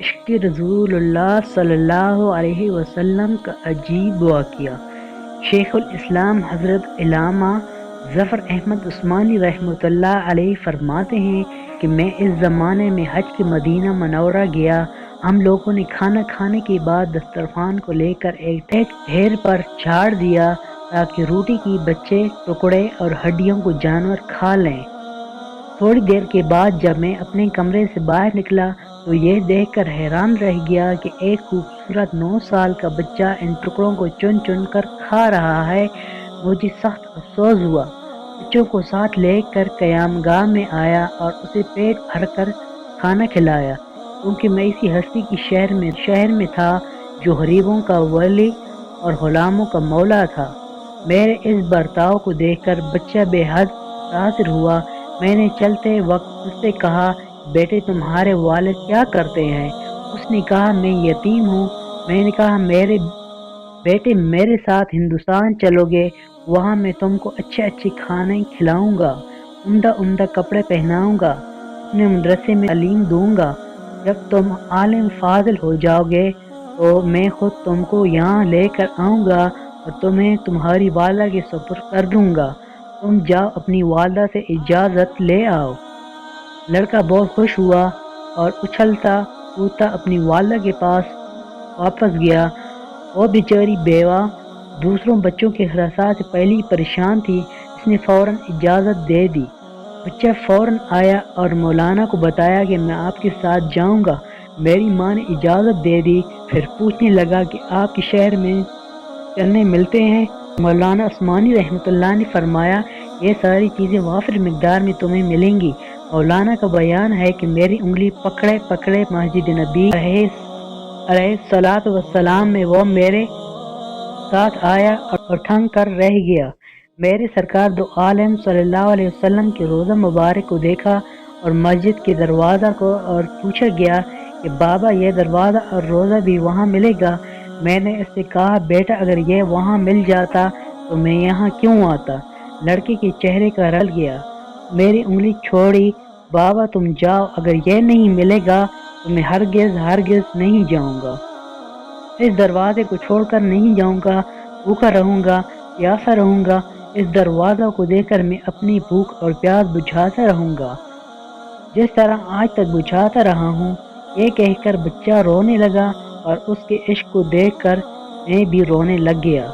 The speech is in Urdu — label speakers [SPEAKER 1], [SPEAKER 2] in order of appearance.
[SPEAKER 1] عشق رسول اللہ صلی اللہ علیہ وسلم کا عجیب واقعہ۔ شیخ الاسلام حضرت علامہ ظفر احمد عثمانی رحمۃ اللہ علیہ فرماتے ہیں کہ میں اس زمانے میں حج کے مدینہ منورہ گیا۔ ہم لوگوں نے کھانا کھانے کے بعد دسترخوان کو لے کر ایک ڈھیر پر چھاڑ دیا تاکہ روٹی کی بچے ٹکڑے اور ہڈیوں کو جانور کھا لیں۔ تھوڑی دیر کے بعد جب میں اپنے کمرے سے باہر نکلا تو یہ دیکھ کر حیران رہ گیا کہ ایک خوبصورت 9 سال کا بچہ ان ٹکڑوں کو چن چن کر کھا رہا ہے۔ مجھے سخت افسوس ہوا۔ بچوں کو ساتھ لے کر قیام گاہ میں آیا اور اسے پیٹ بھر کر کھانا کھلایا، کیونکہ میں اسی ہستی کی شہر میں تھا جو غریبوں کا ولی اور غلاموں کا مولا تھا۔ میرے اس برتاؤ کو دیکھ کر بچہ بے حد متاثر ہوا۔ میں نے چلتے وقت اس سے کہا، بیٹے تمہارے والد کیا کرتے ہیں؟ اس نے کہا، میں یتیم ہوں۔ میں نے کہا، میرے بیٹے میرے ساتھ ہندوستان چلو گے، وہاں میں تم کو اچھے کھانے کھلاؤں گا، عمدہ کپڑے پہناؤں گا، اپنے مدرسے میں تعلیم دوں گا۔ جب تم عالم فاضل ہو جاؤ گے تو میں خود تم کو یہاں لے کر آؤں گا اور تمہیں تمہاری والدہ کے سپرد کر دوں گا۔ تم جاؤ اپنی والدہ سے اجازت لے آؤ۔ لڑکا بہت خوش ہوا اور اچھلتا کودتا اپنی والدہ کے پاس واپس گیا۔ وہ بیچاری بیوہ دوسروں بچوں کے حراسات سے پہلے ہی پریشان تھی۔ اس نے فوراً اجازت دے دی۔ بچہ فوراً آیا اور مولانا کو بتایا کہ میں آپ کے ساتھ جاؤں گا۔ میری ماں نے اجازت دے دی۔ پھر پوچھنے لگا کہ آپ کے شہر میں چلنے ملتے ہیں؟ مولانا عثمانی رحمۃ اللہ نے فرمایا، یہ ساری چیزیں وافر مقدار میں تمہیں ملیں گی۔ مولانا کا بیان ہے کہ میری انگلی پکڑے مسجد نبی علیہ الصلوۃ والسلام میں وہ میرے ساتھ آیا اور تھنگ کر رہ گیا۔ میرے سرکار دو عالم صلی اللہ علیہ وسلم کے روضہ مبارک کو دیکھا اور مسجد کے دروازہ کو اور پوچھا گیا کہ بابا یہ دروازہ اور روضہ بھی وہاں ملے گا؟ میں نے اس سے کہا، بیٹا اگر یہ وہاں مل جاتا تو میں یہاں کیوں آتا؟ لڑکے کے چہرے کا رل گیا۔ میری انگلی چھوڑی، بابا تم جاؤ، اگر یہ نہیں ملے گا تو میں ہرگز نہیں جاؤں گا۔ اس دروازے کو چھوڑ کر نہیں جاؤں گا، بھوکا رہوں گا، پیاسا رہوں گا۔ اس دروازہ کو دیکھ کر میں اپنی بھوک اور پیاس بجھاتا رہوں گا، جس طرح آج تک بجھاتا رہا ہوں۔ یہ کہہ کر بچہ رونے لگا اور اس کے عشق کو دیکھ کر میں بھی رونے لگ گیا۔